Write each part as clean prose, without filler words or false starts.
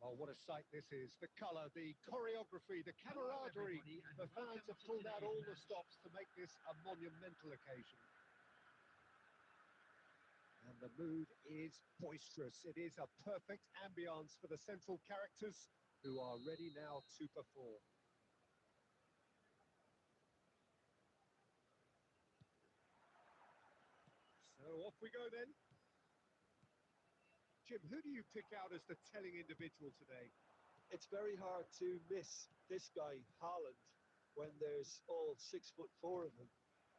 Oh, what a sight this is. The colour, the choreography, the camaraderie. The fans have pulled out all the stops to make this a monumental occasion. And the mood is boisterous. It is a perfect ambience for the central characters who are ready now to perform. So off we go then. Jim, who do you pick out as the telling individual today? It's very hard to miss this guy, Haaland, when there's all 6'4" of him.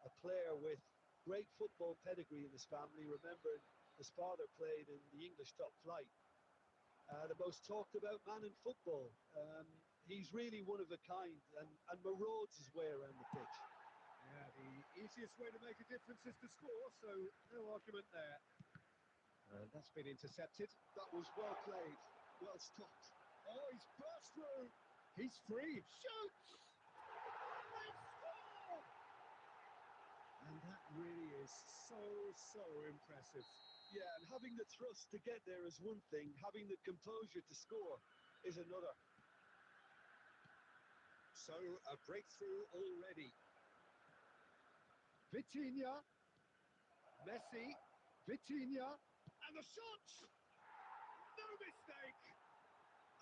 A player with great football pedigree in his family. Remember, his father played in the English top flight. The most talked about man in football. He's really one of a kind and marauds his way around the pitch. Yeah, the easiest way to make a difference is to score, so no argument there. That's been intercepted. That was well played, well stopped. Oh, he's burst through. He's free. Shoots! They score! And that really is so impressive. Yeah, and having the thrust to get there is one thing. Having the composure to score is another. So, a breakthrough already. Vitinha. Messi. Vitinha. And the shot! No mistake!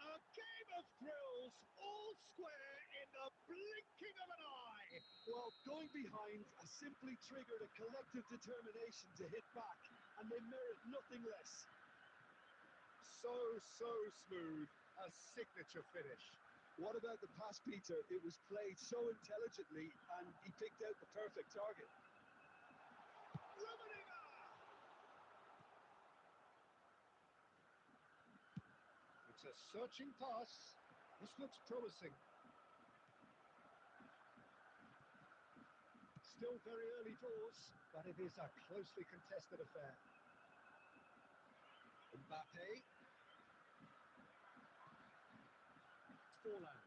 A game of thrills, all square in the blinking of an eye. Well, going behind has simply triggered a collective determination to hit back, and they merit nothing less. So smooth, a signature finish. What about the pass, Peter? It was played so intelligently, and he picked out the perfect target. It's a searching pass. This looks promising. Still very early doors, but it is a closely contested affair. Mbappe. Forlan.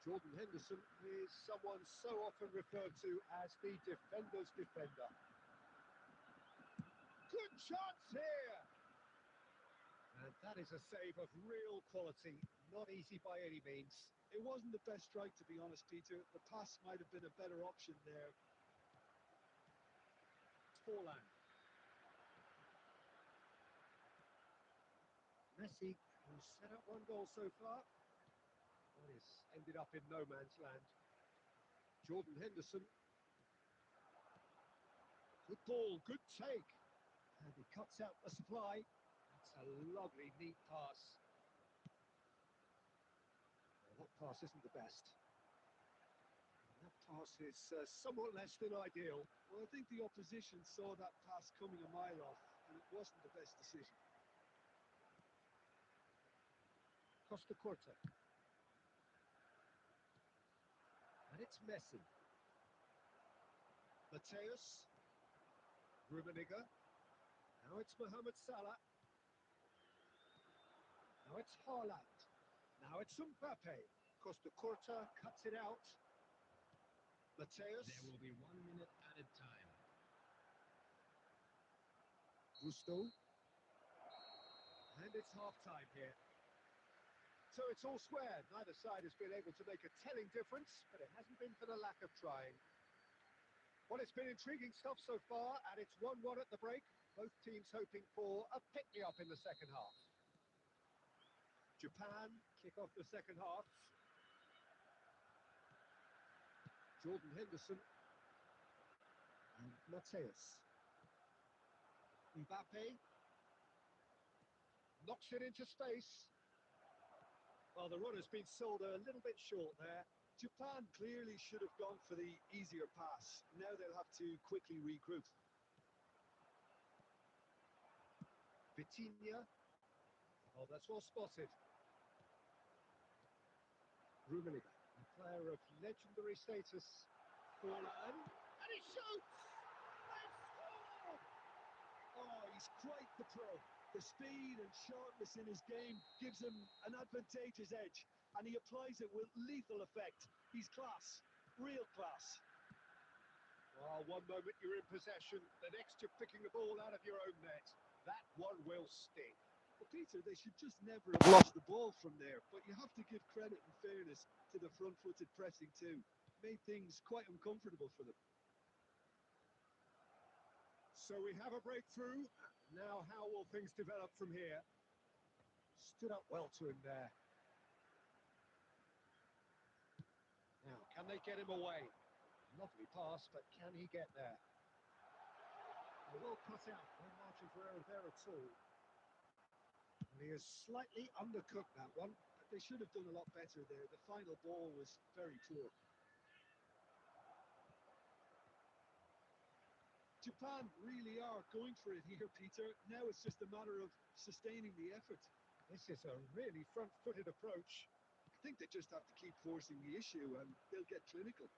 Jordan Henderson is someone so often referred to as the defender's defender. Good chance here! And that is a save of real quality, not easy by any means. It wasn't the best strike, to be honest, Peter. The pass might have been a better option there. Forlan. Messi, who's set up one goal so far. Well, it's ended up in no man's land. Jordan Henderson. Good ball, good take. And he cuts out the supply. That's a lovely, neat pass. Well, that pass isn't the best. And that pass is somewhat less than ideal. Well, I think the opposition saw that pass coming a mile off, and it wasn't the best decision. Costa Curta. And it's Messi. Mateus. Rummenigge. Now it's Mohamed Salah. Now it's Haaland. Now it's Mbappe. Costa Curta cuts it out. Mateus. There will be 1 minute added time. Gusto. And it's half-time here. So it's all square. Neither side has been able to make a telling difference, but it hasn't been for the lack of trying. Well, it's been intriguing stuff so far, and it's 1-1 at the break. Both teams hoping for a pick-me-up in the second half. Japan kick off the second half. Jordan Henderson. And Mateus. Mbappe. Knocks it into space. Well, the run has been sold a little bit short there. Japan clearly should have gone for the easier pass. Now they'll have to quickly regroup. Vitinha. Oh, that's well spotted. Rummenigge, a player of legendary status. Forlan. And he shoots! They score! Oh, he's quite the pro. The speed and sharpness in his game gives him an advantageous edge, and he applies it with lethal effect. He's class, real class. Well, one moment you're in possession, the next you're picking the ball out of your own net. That one will stick. Well, Peter, they should just never have lost the ball from there, but you have to give credit and fairness to the front-footed pressing too. Made things quite uncomfortable for them. So we have a breakthrough. Now how will things develop from here? Stood up well to him there. Now, can they get him away? Lovely pass, but can he get there? Well cut out, no margin for error there at all. And he has slightly undercooked that one. They should have done a lot better there. The final ball was very poor. Japan really are going for it here, Peter. Now it's just a matter of sustaining the effort. This is a really front-footed approach. I think they just have to keep forcing the issue and they'll get clinical.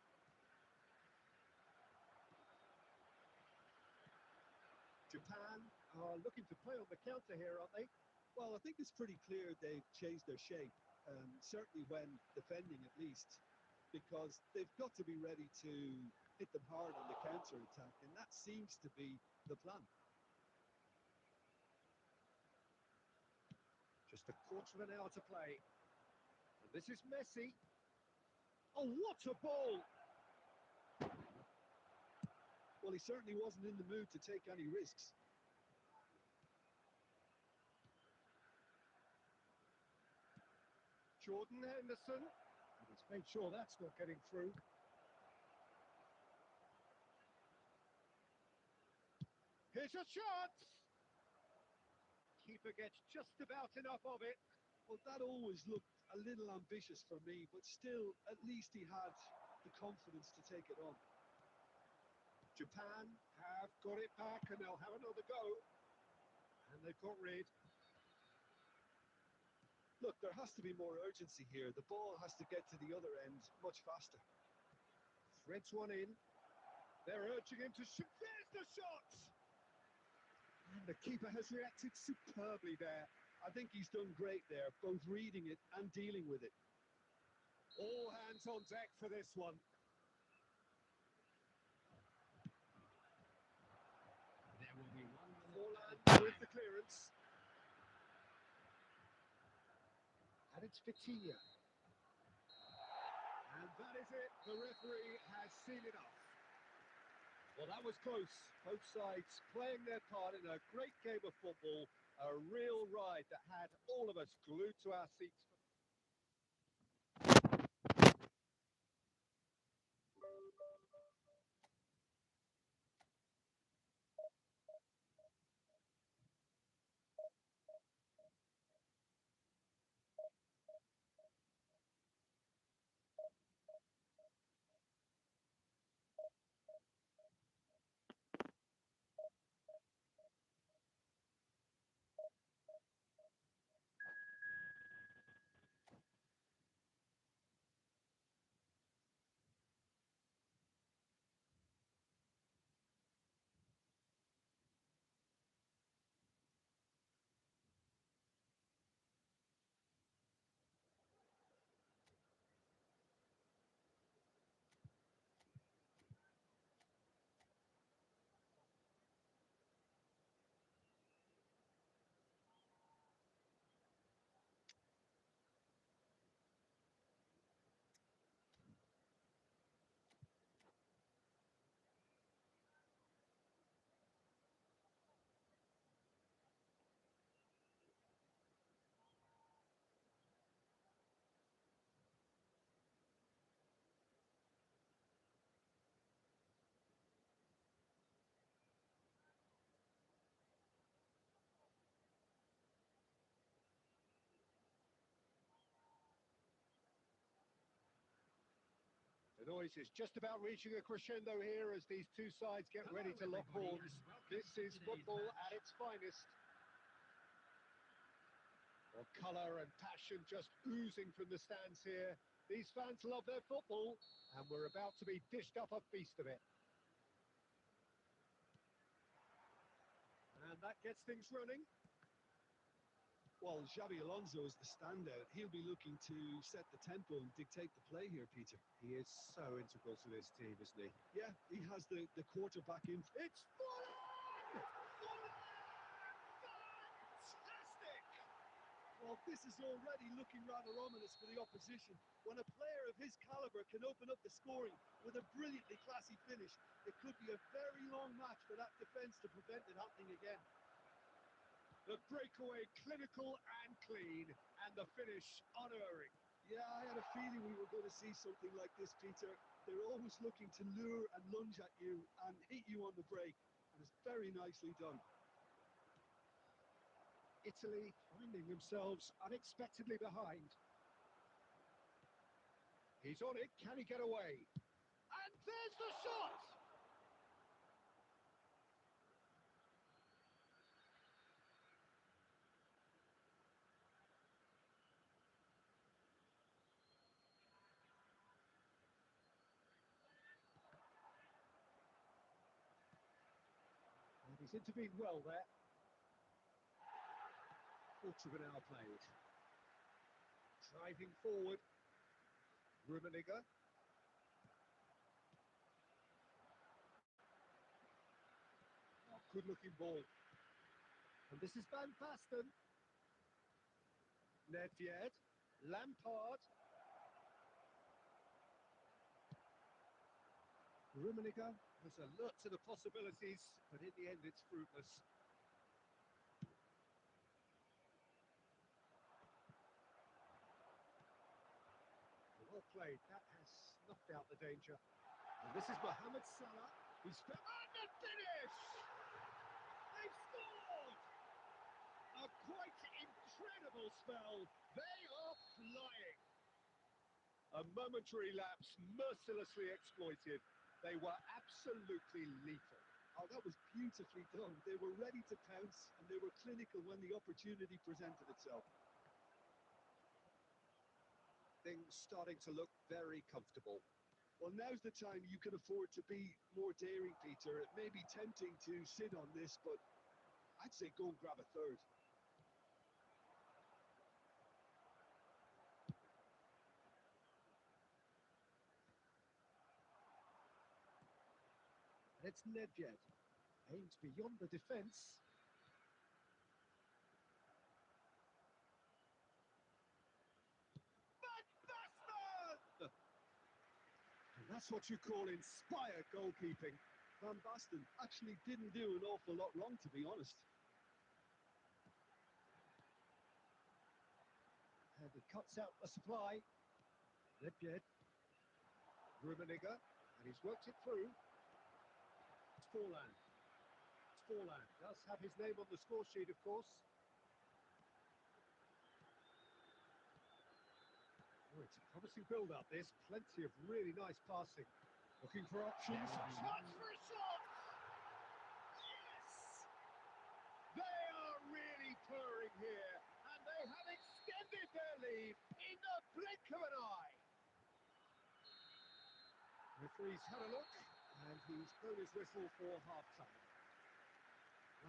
Japan are looking to play on the counter here, aren't they? Well, I think it's pretty clear they've changed their shape, certainly when defending at least, because they've got to be ready to hit them hard on the counter-attack, and that seems to be the plan. Just a quarter of an hour to play. And this is Messi. Oh, what a ball! Well, he certainly wasn't in the mood to take any risks. Jordan Henderson. And he's made sure that's not getting through. Here's a shot! Keeper gets just about enough of it. Well, that always looked a little ambitious for me, but still, at least he had the confidence to take it on. Japan have got it back and they'll have another go. And they've got rid. Look, there has to be more urgency here. The ball has to get to the other end much faster. Threads one in. They're urging him to shoot. There's the shot! And the keeper has reacted superbly there. I think he's done great there, both reading it and dealing with it. All hands on deck for this one. There will be 1 minute. Forlan with the clearance. And it's Vitinha. And that is it. The referee has seen it off. Well, that was close. Both sides playing their part in a great game of football. A real ride that had all of us glued to our seats. The noise is just about reaching a crescendo here as these two sides get ready to lock horns. This is football at its finest. Well, colour and passion just oozing from the stands here. These fans love their football, and we're about to be dished up a feast of it. And that gets things running. Well, Xabi Alonso is the standout. He'll be looking to set the tempo and dictate the play here, Peter. He is so integral to this team, isn't he? Yeah, he has the quarterback in. It's Forlan! Forlan! Well, this is already looking rather ominous for the opposition. When a player of his calibre can open up the scoring with a brilliantly classy finish, it could be a very long match for that defence to prevent it happening again. The breakaway clinical and clean, and the finish unerring. Yeah, I had a feeling we were going to see something like this, Peter. They're always looking to lure and lunge at you and hit you on the break, and it's very nicely done. Italy finding themselves unexpectedly behind. He's on it, can he get away? And there's the shot! And he's intervened well there. Portugal played. Driving forward. Rummenigge. Oh, good-looking ball. And this is Van Basten. Nedved. Lampard. Rummenigge was alert to the possibilities, but in the end it's fruitless. Well played, that has snuffed out the danger. And this is Mohamed Salah. He's and the finish! They've scored! A quite incredible spell. They are flying. A momentary lapse mercilessly exploited. They were absolutely lethal. Oh, that was beautifully done. They were ready to pounce, and they were clinical when the opportunity presented itself. Things starting to look very comfortable. Well, now's the time you can afford to be more daring, Peter. It may be tempting to sit on this, but I'd say go and grab a third. And it's Nedved. Aims beyond the defence. Van Basten! And that's what you call inspired goalkeeping. Van Basten actually didn't do an awful lot wrong, to be honest. And he cuts out the supply. Nedved. Rummenigge. And he's worked it through. Forlan. Forlan does have his name on the score sheet, of course. Oh, it's a promising build-up, this. Plenty of really nice passing. Looking for options. Chance for a shot! Yes! They are really purring here, and they have extended their lead in the blink of an eye. Referee's had a look, and he's blown his whistle for half-time.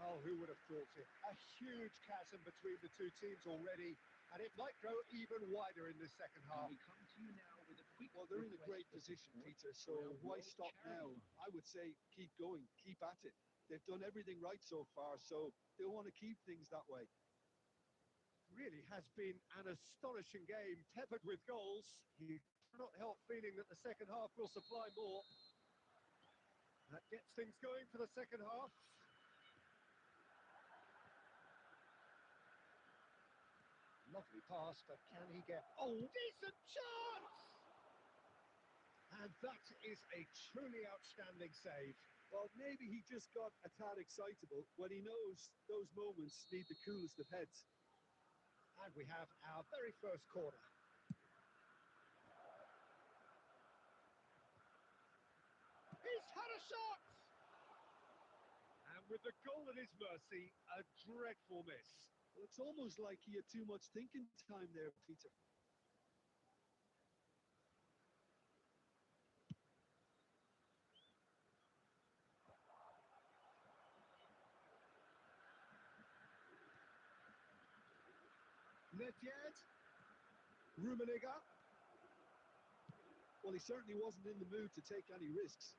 Well, who would have thought it? A huge chasm between the two teams already, and it might grow even wider in this second half. We come to you now with a quick Well, they're in a request great for position, support Peter, so for our why World stop now? Charity Fund. I would say keep going, keep at it. They've done everything right so far, so they'll want to keep things that way. Really has been an astonishing game, peppered with goals. You cannot help feeling that the second half will supply more. That gets things going for the second half. Lovely pass, but can he get... Oh, decent chance! And that is a truly outstanding save. Well, maybe he just got a tad excitable when he knows those moments need the coolest of heads. And we have our very first corner. He's had a shot! And with the goal at his mercy, a dreadful miss. Well, it's almost like he had too much thinking time there, Peter. Nedved. Rummenigge. Well, he certainly wasn't in the mood to take any risks.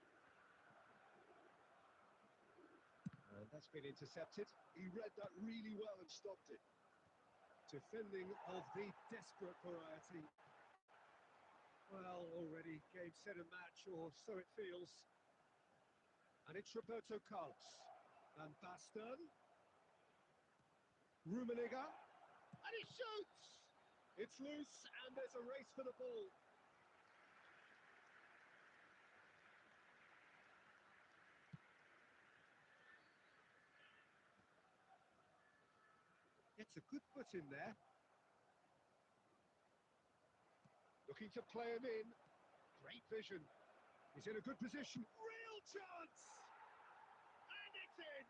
And that's been intercepted. He read that really well and stopped it. To Defending of the desperate variety. Well, already game, set and match, or so it feels. And it's Roberto Carlos. Van Basten. Rummenigge. And he shoots! It's loose, and there's a race for the ball. Gets a good foot in there. Looking to play him in. Great vision. He's in a good position. Real chance! And it's in!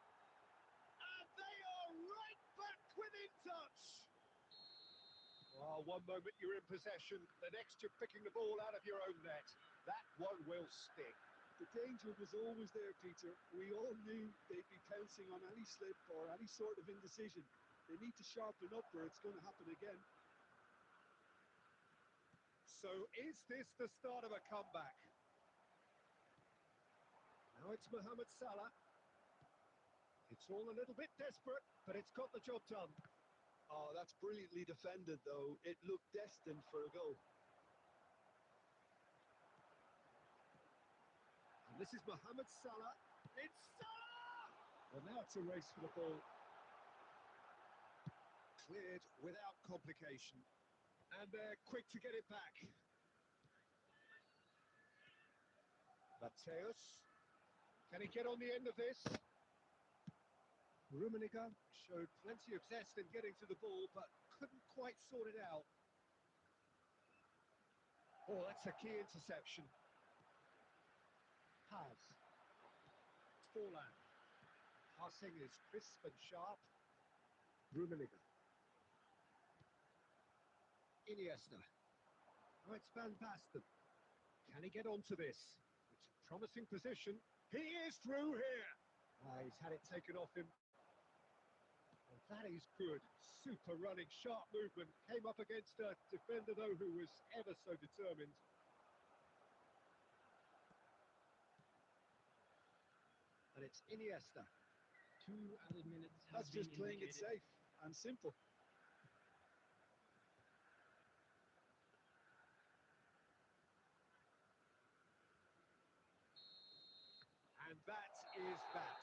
And they are right back within touch! Oh, one moment you're in possession, the next you're picking the ball out of your own net. That one will sting. The danger was always there, Peter. We all knew they'd be pouncing on any slip or any sort of indecision. They need to sharpen up or it's going to happen again. So is this the start of a comeback? Now it's Mohamed Salah. It's all a little bit desperate, but it's got the job done. Oh, that's brilliantly defended, though. It looked destined for a goal. And this is Mohamed Salah. It's Salah! Well, now it's a race for the ball. Cleared without complication. And they're quick to get it back. Mateus. Can he get on the end of this? Rummenigge showed plenty of zest in getting to the ball, but couldn't quite sort it out. Oh, that's a key interception. Pass. Forlan. Passing is crisp and sharp. Rummenigge. Iniesta. Oh, it's Van Basten. Can he get onto this? It's a promising position. He is through here. He's had it taken off him. Well, that is good. Super running, sharp movement. Came up against a defender, though, who was ever so determined. And it's Iniesta. 2 added minutes That's have been just playing it indicated. safe and simple. And that is that.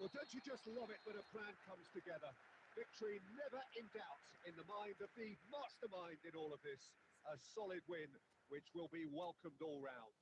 Well, don't you just love it when a plan comes together? Victory never in doubt in the mind of the mastermind in all of this. A solid win, which will be welcomed all round.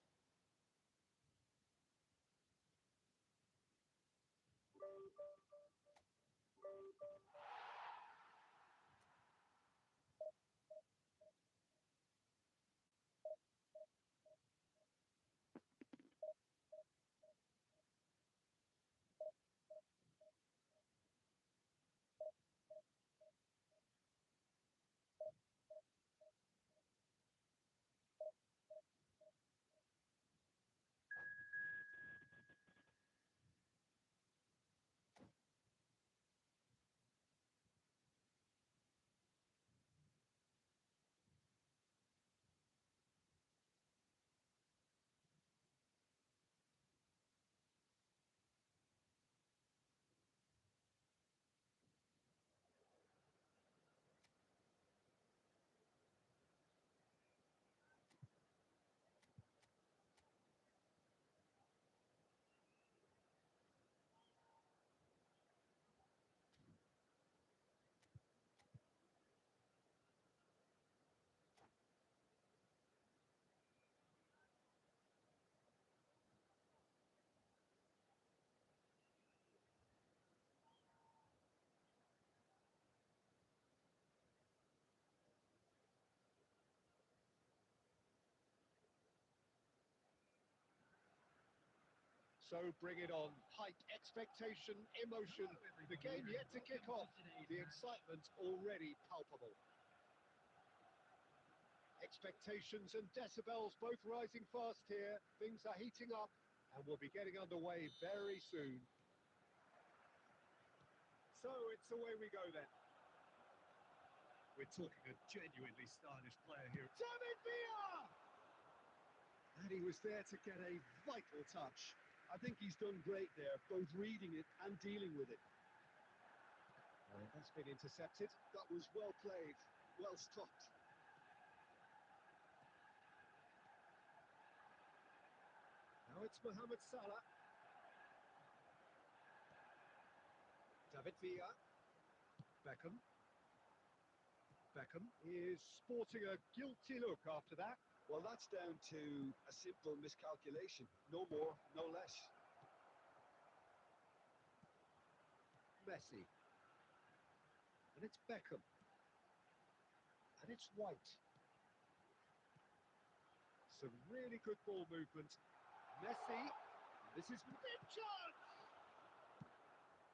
So bring it on. Hype, expectation, emotion. The game yet to kick off. The excitement already palpable. Expectations and decibels both rising fast here. Things are heating up and we'll be getting underway very soon. So it's away we go then. We're talking a genuinely stylish player here. David Villa! And he was there to get a vital touch. I think he's done great there, both reading it and dealing with it. And that's been intercepted. That was well played, well stopped. Now it's Mohamed Salah. David Villa. Beckham. Beckham is sporting a guilty look after that. Well, that's down to a simple miscalculation. No more, no less. Messi. And it's Beckham. And it's White. Some really good ball movement. Messi. This is big chance.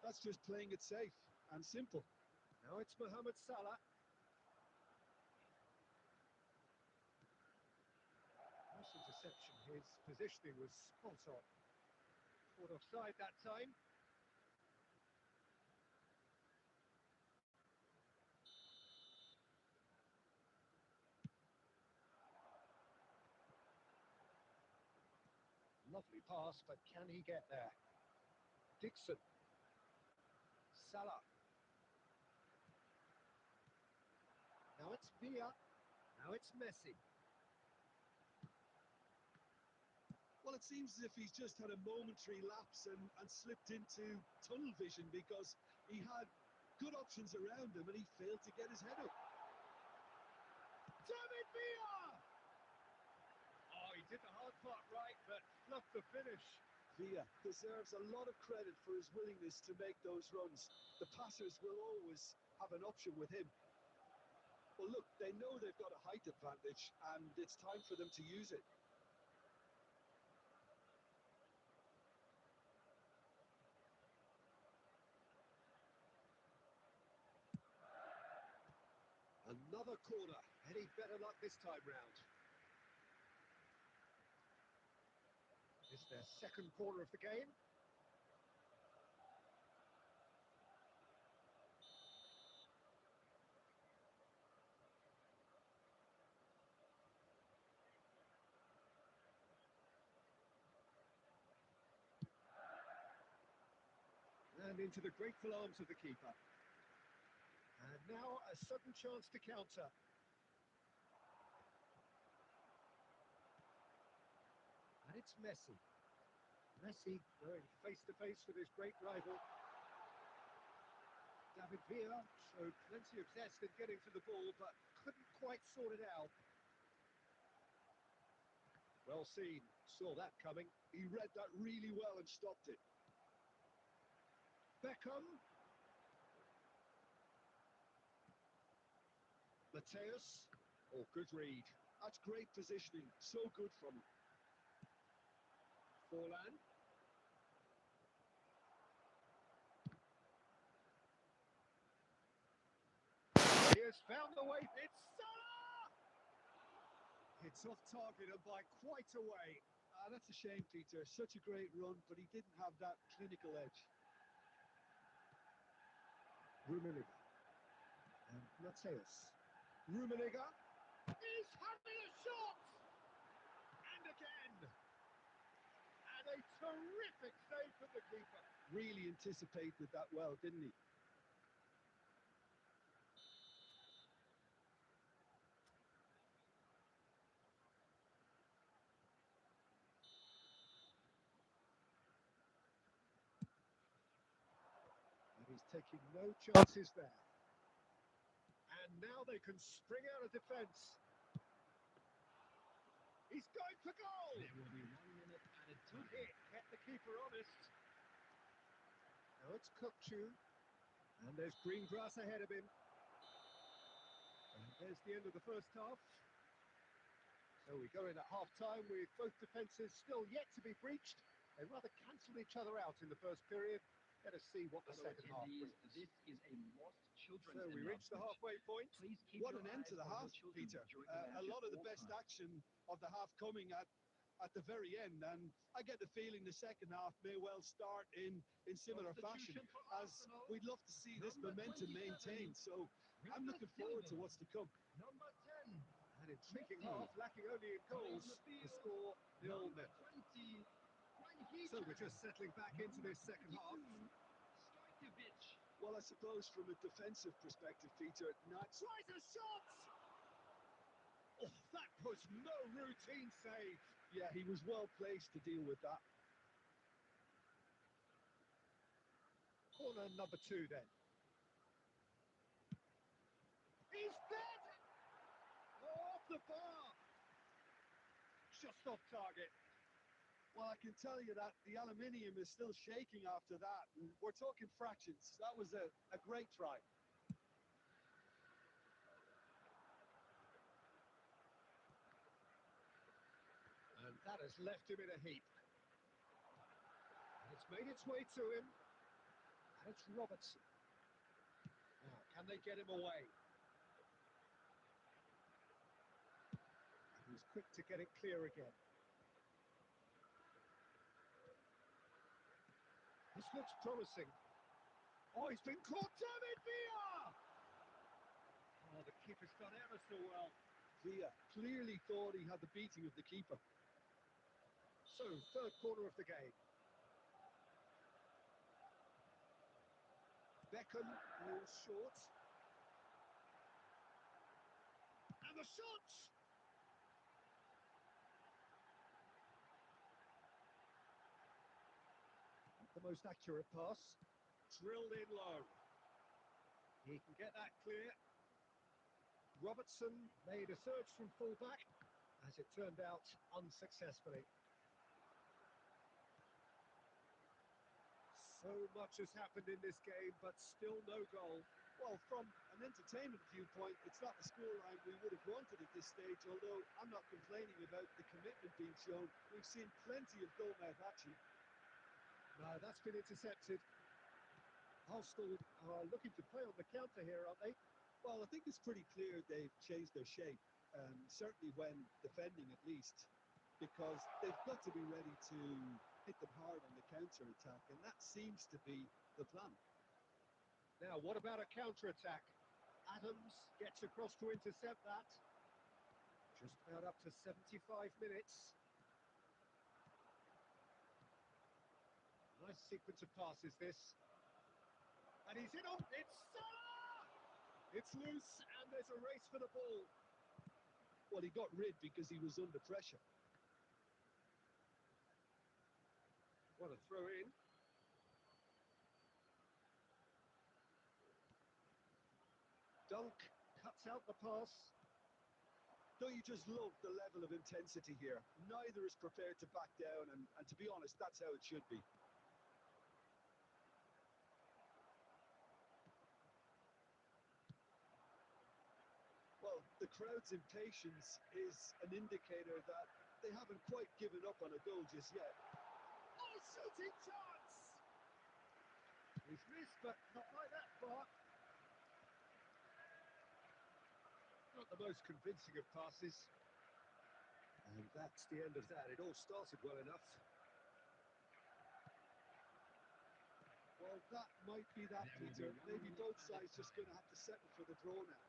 That's just playing it safe and simple. Now it's Mohamed Salah. Nice interception. His positioning was spot on. Caught offside that time. Lovely pass, but can he get there? Dixon. Salah. Now it's Villa. Now it's Messi. Well, it seems as if he's just had a momentary lapse and slipped into tunnel vision because he had good options around him and he failed to get his head up. David Villa! Oh, he did the hard part right, but fluffed the finish. Villa deserves a lot of credit for his willingness to make those runs. The passers will always have an option with him. Well, look, they know they've got a height advantage and it's time for them to use it. Another corner. Any better luck this time round? It's their second corner of the game. And into the grateful arms of the keeper. And now a sudden chance to counter. And it's Messi. Messi going face to face with his great rival. David Villa showed plenty of zest in getting to the ball, but couldn't quite sort it out. Well seen, saw that coming. He read that really well and stopped it. Beckham. Mateus. Oh, good read. That's great positioning, so good from him. Forlan. He has found the way. It's Salah! It's off target and by quite a way. That's a shame, Peter. Such a great run, but he didn't have that clinical edge. Rummenigge. And Mateus. Rummenigge is having a shot! And again! And a terrific save from the keeper. Really anticipated that well, didn't he? And he's taking no chances there. And now they can spring out of defence. He's going for goal! There will be 1 minute added Good time. hit, kept the keeper honest. Now it's Kukçu. And there's green grass ahead of him. And there's the end of the first half. So we go in at half-time with both defences still yet to be breached. They rather cancelled each other out in the first period. Let us see what the Hello second half attendees, brings. this is a lost children's So we reach the announcement. halfway point. Please keep What your an end eyes to the on half, your children Peter. during the match A lot at of the all best times. action of the half coming at the very end, and I get the feeling the second half may well start in similar fashion, Substitution for as Arsenal, we'd love to see this number momentum 27, maintained. So I'm looking forward to what's to come. Number 10, An intriguing Messi. half, lacking only in Coming goals. on the The field, score 0-0. number 20, So we're just settling back into this second half. Stojkovic. Well, I suppose from a defensive perspective, Peter, not... Tries a shot! Oh, that was no routine save. Yeah, he was well placed to deal with that. Corner number 2 then. He's dead! Oh, off the bar! Just off target. Well, I can tell you that the aluminium is still shaking after that. And we're talking fractions. That was a great try. And that has left him in a heap. And it's made its way to him. And it's Robertson. Now, can they get him away? And he's quick to get it clear again. This looks promising. Oh, he's been caught. Damn it, Villa! Oh, the keeper's done ever so well. Villa clearly thought he had the beating of the keeper. So, third quarter of the game. Beckham rolls short. And the shot! The most accurate pass. Drilled in low. He can get that clear. Robertson made a search from full-back. As it turned out, unsuccessfully. So much has happened in this game, but still no goal. Well, from an entertainment viewpoint, it's not the scoreline we would have wanted at this stage, although I'm not complaining about the commitment being shown. We've seen plenty of goal-mouth action. No, that's been intercepted. Arsenal are looking to play on the counter here, aren't they? Well, I think it's pretty clear they've changed their shape, certainly when defending at least, because they've got to be ready to hit them hard on the counter-attack, and that seems to be the plan. Now, what about a counter-attack? Adams gets across to intercept that. Just about up to 75 minutes. Nice sequence of passes, this. And he's in on... It's Salah! It's loose, and there's a race for the ball. Well, he got rid because he was under pressure. What a throw in. Dunk cuts out the pass. Don't you just love the level of intensity here? Neither is prepared to back down, and to be honest, that's how it should be. Well, the crowd's impatience is an indicator that they haven't quite given up on a goal just yet. Oh, shooting chance! He's missed, but not by that far. Not the most convincing of passes. And that's the end of that. It all started well enough. Well, that might be that, Peter. Maybe both sides just going to have to settle for the draw now.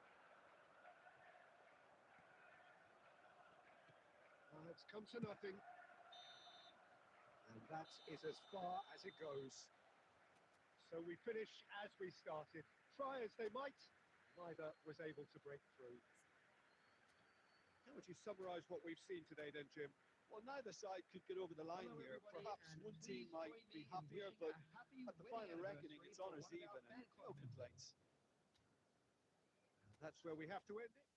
It's come to nothing. And that is as far as it goes. So we finish as we started. Try as they might, neither was able to break through. How would you summarise what we've seen today then, Jim? Well, neither side could get over the line here. Perhaps one team might be happier, but at the final reckoning, it's honours even and no complaints. That's where we have to end it.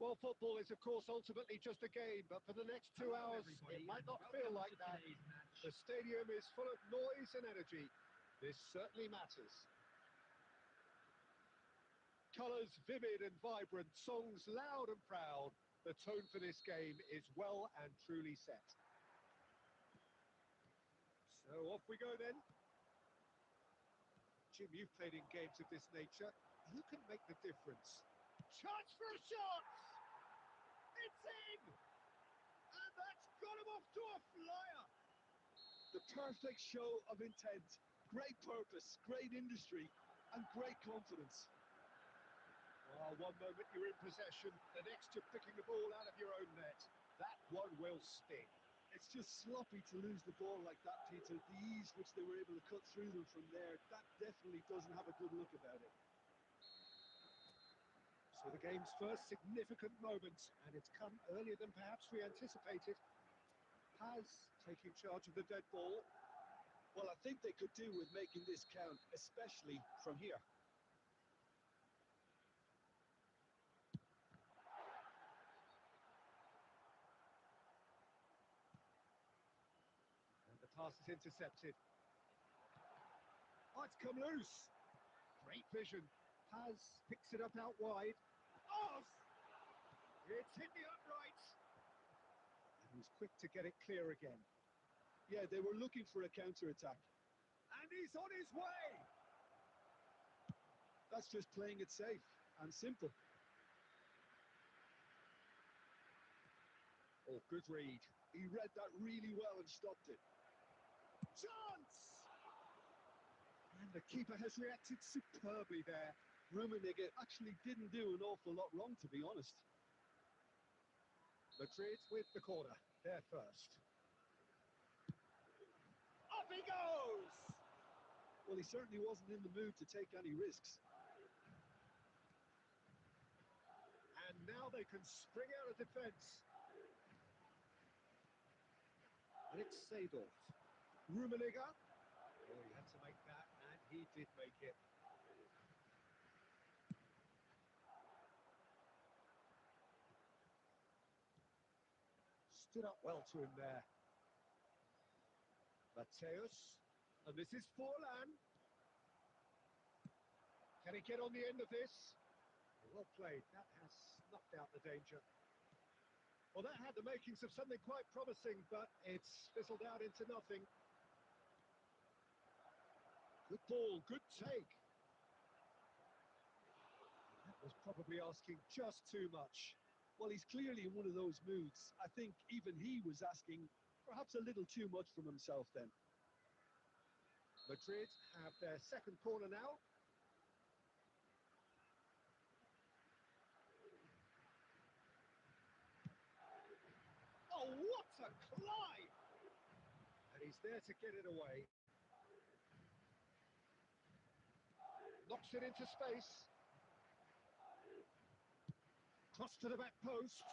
Well, football is, of course, ultimately just a game, but for the next 2 Hello, hours, everybody, it might and not feel welcome like to that. today's match. The stadium is full of noise and energy. This certainly matters. Colours vivid and vibrant, songs loud and proud. The tone for this game is well and truly set. So off we go then. Jim, you've played in games of this nature. Who can make the difference? Chance for a shot! It's in! And that's got him off to a flyer! The perfect show of intent, great purpose, great industry, and great confidence. Well, one moment you're in possession, the next you're picking the ball out of your own net. That one will sting. It's just sloppy to lose the ball like that, Peter. The ease which they were able to cut through them from there, that definitely doesn't have a good look about it. So the game's first significant moment, and it's come earlier than perhaps we anticipated. Has taking charge of the dead ball. Well, I think they could do with making this count, especially from here. And the pass is intercepted. Oh, it's come loose. Great vision. Has picks it up out wide. Oh! It's hit the upright. And he's quick to get it clear again. Yeah, they were looking for a counter-attack. And he's on his way! That's just playing it safe and simple. Oh, good read. He read that really well and stopped it. Chance! And the keeper has reacted superbly there. Rummenigge actually didn't do an awful lot wrong, to be honest. Madrid with the corner. There first. Up he goes! Well, he certainly wasn't in the mood to take any risks. And now they can spring out of defence. And it's Seedorf. Rummenigge. Oh, he had to make that, and he did make it. Stood up well to him there. Mateus. And this is Forlan. Can he get on the end of this? Well played. That has snuffed out the danger. Well, that had the makings of something quite promising, but it's fizzled out into nothing. Good ball, good take. That was probably asking just too much. Well, he's clearly in one of those moods. I think even he was asking perhaps a little too much from himself then. Madrid have their second corner now. Oh, what a climb! And he's there to get it away. Knocks it into space. Cross to the back post.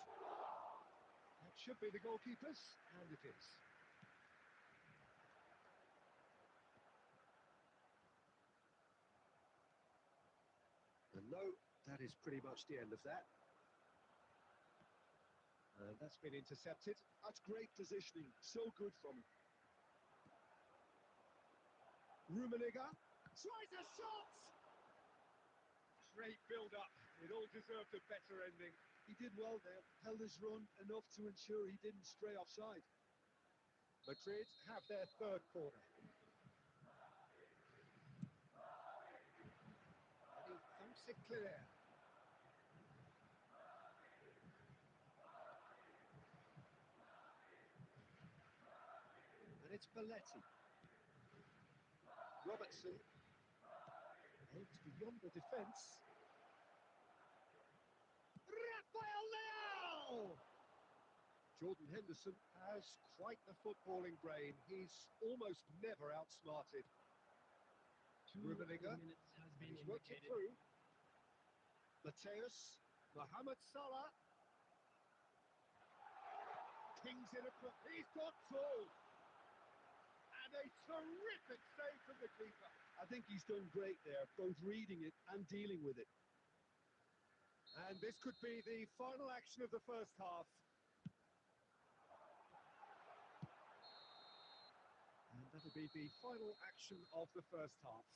That should be the goalkeeper's, and it is. And no, that is pretty much the end of that. And that's been intercepted. That's great positioning. So good from him. Rummenigge tries a shot! Great build-up. It all deserved a better ending. He did well there, held his run enough to ensure he didn't stray offside. Madrid have their third corner. And he thumps it clear. And it's Belletti. Robertson aims beyond the defence. Rafael Leao! Jordan Henderson has quite the footballing brain. He's almost never outsmarted. 2 Rummenigge, minutes has been he's worked it indicated. through. Mateus, Mohamed Salah. Pings it across. He's got two. And a terrific save from the keeper. I think he's done great there, both reading it and dealing with it. And this could be the final action of the first half. And that'll be the final action of the first half.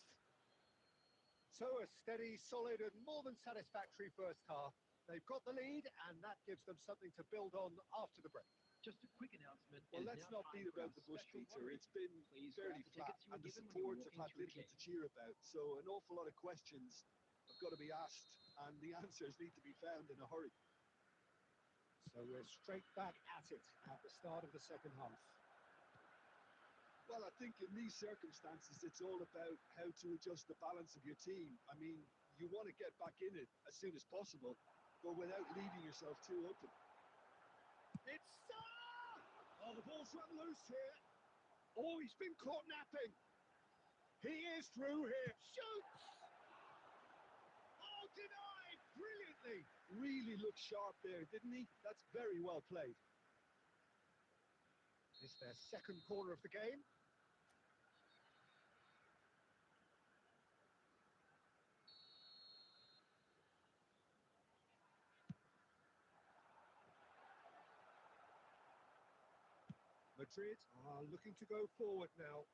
So a steady, solid and more than satisfactory first half. They've got the lead and that gives them something to build on after the break. Just a quick announcement. Well, let's not beat about the bush, Peter. It's been fairly flat and the supports have had little to cheer about. So an awful lot of questions have got to be asked and the answers need to be found in a hurry. So we're straight back at it at the start of the second half. Well, I think in these circumstances, it's all about how to adjust the balance of your team. I mean, you want to get back in it as soon as possible, but without leaving yourself too open. It's... Oh, the ball's run loose here. Oh, he's been caught napping. He is through here. Shoots! Oh, denied! Brilliantly! Really looked sharp there, didn't he? That's very well played. It's their second corner of the game. Madrid are looking to go forward now.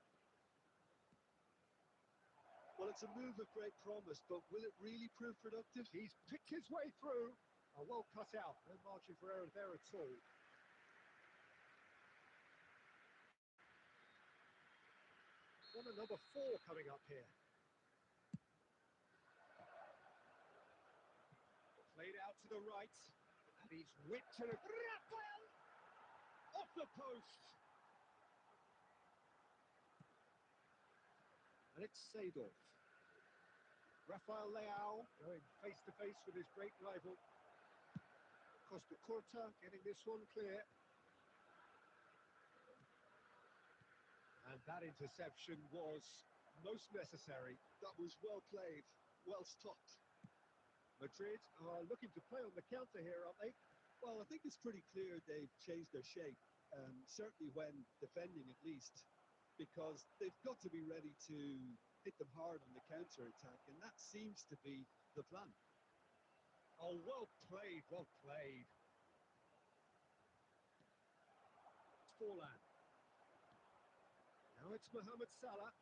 Well, it's a move of great promise, but will it really prove productive? He's picked his way through. Oh, well cut out. No margin for error there at all. Got a number 4 coming up here. Played out to the right. And he's whipped to the... Rafael! Off the post! And it's Seedorf. Rafael Leao going face-to-face with his great rival. Costa Curta getting this one clear. And that interception was most necessary. That was well played, well stopped. Madrid are looking to play on the counter here, aren't they? Well, I think it's pretty clear they've changed their shape, certainly when defending at least, because they've got to be ready to hit them hard on the counter-attack, and that seems to be the plan. Oh, well played, well played. Forlan. Now it's Mohamed Salah.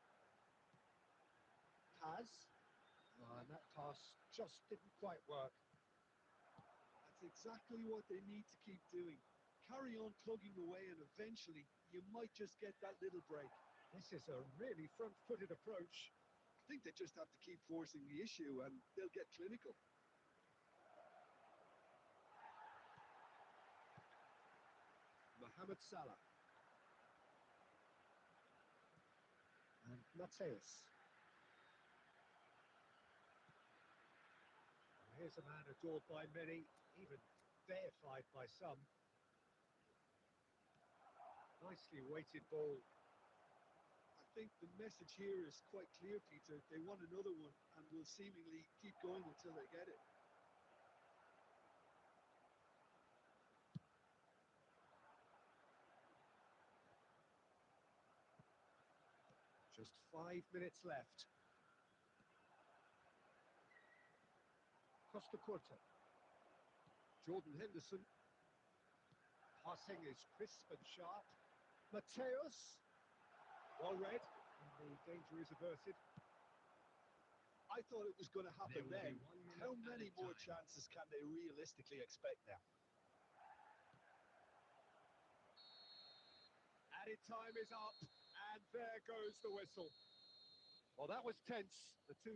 Has. And that pass just didn't quite work. That's exactly what they need to keep doing. Carry on plugging away and eventually you might just get that little break. This is a really front-footed approach. I think they just have to keep forcing the issue and they'll get clinical. Mohamed Salah. And Mateus. Here's a man adored by many, even deified by some. Nicely weighted ball. I think the message here is quite clear, Peter. They want another one and will seemingly keep going until they get it. Just 5 minutes left. Costa Curta. Jordan Henderson. Passing is crisp and sharp. Mateus. Well read. And the danger is averted. I thought it was going to happen then. How many more time. chances can they realistically expect now? Added time is up. And there goes the whistle. Well, that was tense. The two